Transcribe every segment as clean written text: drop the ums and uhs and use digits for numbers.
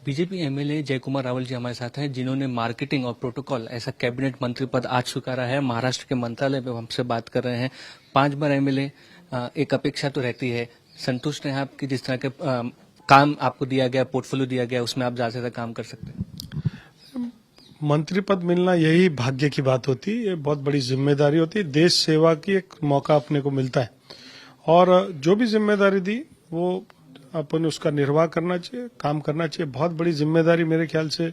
BJP MLA Jaykumar Rawal जी हमारे साथ हैं, जिन्होंने मार्केटिंग और प्रोटोकॉल ऐसा कैबिनेट मंत्री पद आज स्वीकारा है। महाराष्ट्र के मंत्रालय में हमसे बात कर रहे हैं। 5 बार एमएलए, एक अपेक्षा तो रहती है, संतुष्ट हैं आप कि जिस तरह के काम आपको दिया गया, पोर्टफोलियो दिया गया, उसमें आप ज्यादा से ज्यादा काम कर सकते हैं? मंत्री पद मिलना यही भाग्य की बात होती है। ये बहुत बड़ी जिम्मेदारी होती है। देश सेवा की एक मौका अपने को मिलता है और जो भी जिम्मेदारी दी वो अपन उसका निर्वाह करना चाहिए, काम करना चाहिए। बहुत बड़ी जिम्मेदारी मेरे ख्याल से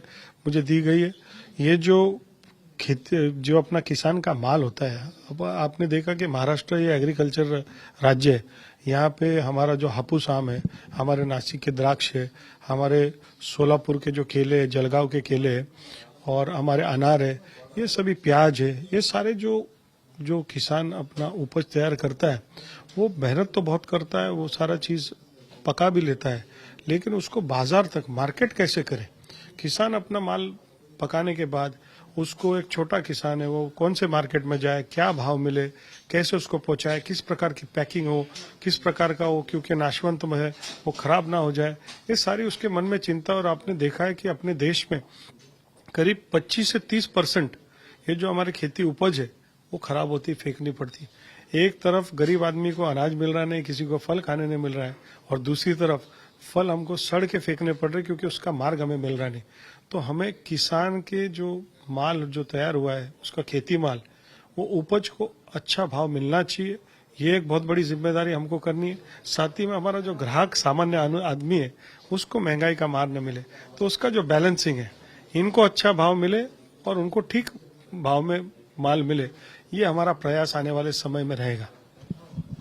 मुझे दी गई है। ये जो खेती, जो अपना किसान का माल होता है, अब आपने देखा कि महाराष्ट्र ये एग्रीकल्चर राज्य है। यहाँ पे हमारा जो हापुस आम है, हमारे नासिक के द्राक्ष है, हमारे सोलापुर के जो केले, जलगांव के केले है और हमारे अनार है, ये सभी प्याज है। ये सारे जो किसान अपना उपज तैयार करता है वो मेहनत तो बहुत करता है, वो सारा चीज पका भी लेता है, लेकिन उसको बाजार तक मार्केट कैसे करे। किसान अपना माल पकाने के बाद उसको, एक छोटा किसान है, वो कौन से मार्केट में जाए, क्या भाव मिले, कैसे उसको पहुंचाए, किस प्रकार की पैकिंग हो, किस प्रकार का हो, क्योंकि नाशवंत में है वो खराब ना हो जाए, ये सारी उसके मन में चिंता। और आपने देखा है कि अपने देश में करीब 25 से 30% ये जो हमारी खेती उपज है वो खराब होती, फेंकनी पड़ती। एक तरफ गरीब आदमी को अनाज मिल रहा नहीं, किसी को फल खाने नहीं मिल रहा है, और दूसरी तरफ फल हमको सड़ के फेंकने पड़ रहे क्योंकि उसका मार्ग हमें मिल रहा नहीं। तो हमें किसान के जो माल जो तैयार हुआ है, उसका खेती माल, वो उपज को अच्छा भाव मिलना चाहिए। ये एक बहुत बड़ी जिम्मेदारी हमको करनी है। साथ ही में हमारा जो ग्राहक सामान्य आदमी है उसको महंगाई का मार न मिले, तो उसका जो बैलेंसिंग है, इनको अच्छा भाव मिले और उनको ठीक भाव में माल मिले, ये हमारा प्रयास आने वाले समय में रहेगा।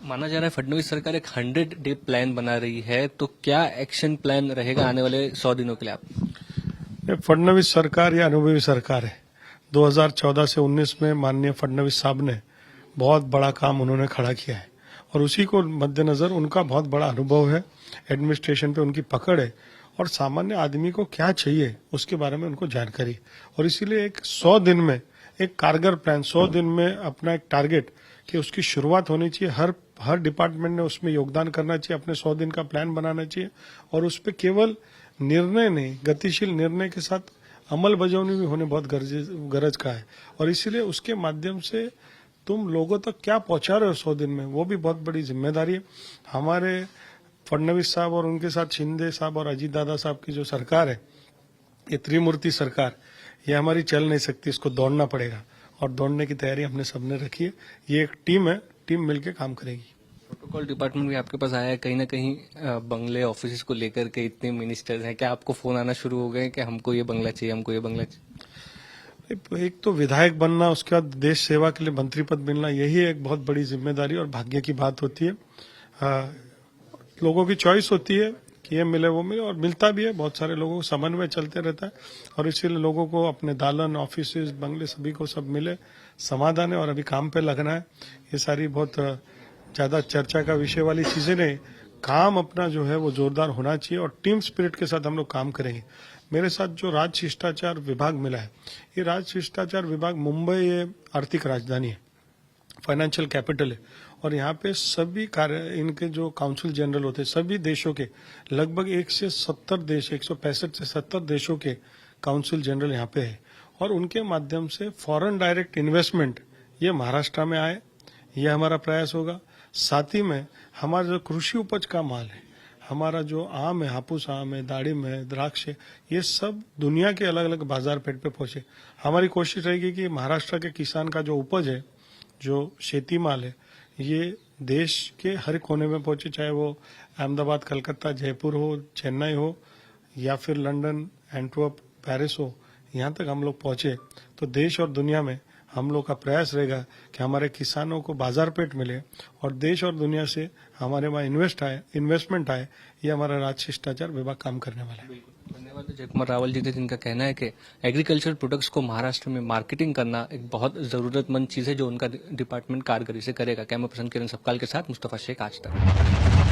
माना जा रहा है फडणवीस सरकार एक 100 डे प्लान बना रही है, तो क्या एक्शन प्लान रहेगा आने वाले 100 दिनों के लिए आप? फडणवीस सरकार या अनुभवी सरकार है। 2014 से 19 में माननीय फडणवीस साहब ने बहुत बड़ा काम उन्होंने खड़ा किया है और उसी को मद्देनजर उनका बहुत बड़ा अनुभव है, एडमिनिस्ट्रेशन पे उनकी पकड़ है और सामान्य आदमी को क्या चाहिए उसके बारे में उनको जानकारी। और इसीलिए एक 100 दिन में एक कारगर प्लान, 100 दिन में अपना एक टारगेट कि उसकी शुरुआत होनी चाहिए। हर डिपार्टमेंट ने उसमें योगदान करना चाहिए, अपने 100 दिन का प्लान बनाना चाहिए और उस पर केवल निर्णय नहीं, गतिशील निर्णय के साथ अमल बजावनी भी होने बहुत गरज का है। और इसीलिए उसके माध्यम से तुम लोगों तक क्या पहुंचा रहे हो 100 दिन में, वो भी बहुत बड़ी जिम्मेदारी है। हमारे फडणवीस साहब और उनके साथ शिंदे साहब और अजीत दादा साहब की जो सरकार है, ये त्रिमूर्ति सरकार, ये हमारी चल नहीं सकती, इसको दौड़ना पड़ेगा और दौड़ने की तैयारी हमने सबने रखी है। ये एक टीम है, टीम मिलकर काम करेगी। प्रोटोकॉल डिपार्टमेंट भी आपके पास आया है, कहीं ना कहीं बंगले ऑफिस को लेकर के इतने मिनिस्टर्स हैं, क्या आपको फोन आना शुरू हो गए कि हमको ये बंगला चाहिए, हमको ये बंगला चाहिए? एक तो विधायक बनना, उसके बाद देश सेवा के लिए मंत्री पद मिलना, यही एक बहुत बड़ी जिम्मेदारी और भाग्य की बात होती है। लोगों की चॉइस होती है कि ये मिले वो मिले, और मिलता भी है। बहुत सारे लोगों को समन्वय चलते रहता है और इसीलिए लोगों को अपने दालन, ऑफिस, बंगले सभी को सब मिले, समाधान है और अभी काम पे लगना है। ये सारी बहुत ज्यादा चर्चा का विषय वाली चीजें नहीं, काम अपना जो है वो जोरदार होना चाहिए और टीम स्पिरिट के साथ हम लोग काम करेंगे। मेरे साथ जो राज्य शिष्टाचार विभाग मिला है, ये राज्य शिष्टाचार विभाग, मुंबई ये आर्थिक राजधानी है, फाइनेंशियल कैपिटल है और यहाँ पे सभी कार्य, इनके जो काउंसिल जनरल होते हैं सभी देशों के, लगभग 170 देश, 165 से 70 देशों के काउंसिल जनरल यहाँ पे है और उनके माध्यम से फॉरेन डायरेक्ट इन्वेस्टमेंट ये महाराष्ट्र में आए, ये हमारा प्रयास होगा। साथ ही में हमारा जो कृषि उपज का माल है, हमारा जो आम है, हापुस आम है, दाड़िम है, द्राक्ष है, ये सब दुनिया के अलग अलग बाजार पेट पे पहुंचे। हमारी कोशिश रहेगी कि महाराष्ट्र के किसान का जो उपज है, जो खेती माल है, ये देश के हर कोने में पहुंचे, चाहे वो अहमदाबाद, कलकत्ता, जयपुर हो, चेन्नई हो या फिर लंदन, एंटवर्प, पेरिस हो, यहाँ तक हम लोग पहुंचे तो देश और दुनिया में हम लोग का प्रयास रहेगा कि हमारे किसानों को बाजार पेट मिले और देश और दुनिया से हमारे वहाँ इन्वेस्टमेंट आए। ये हमारा राज्य शिष्टाचार विभाग काम करने वाला है। धन्यवाद जयकुमार रावल जी थे, जिनका कहना है कि एग्रीकल्चर प्रोडक्ट्स को महाराष्ट्र में मार्केटिंग करना एक बहुत जरूरतमंद चीज है, जो उनका डिपार्टमेंट कारगरी से करेगा। कैमरा पर्सन किरण सपकाल के साथ मुस्तफा शेख, आज तक।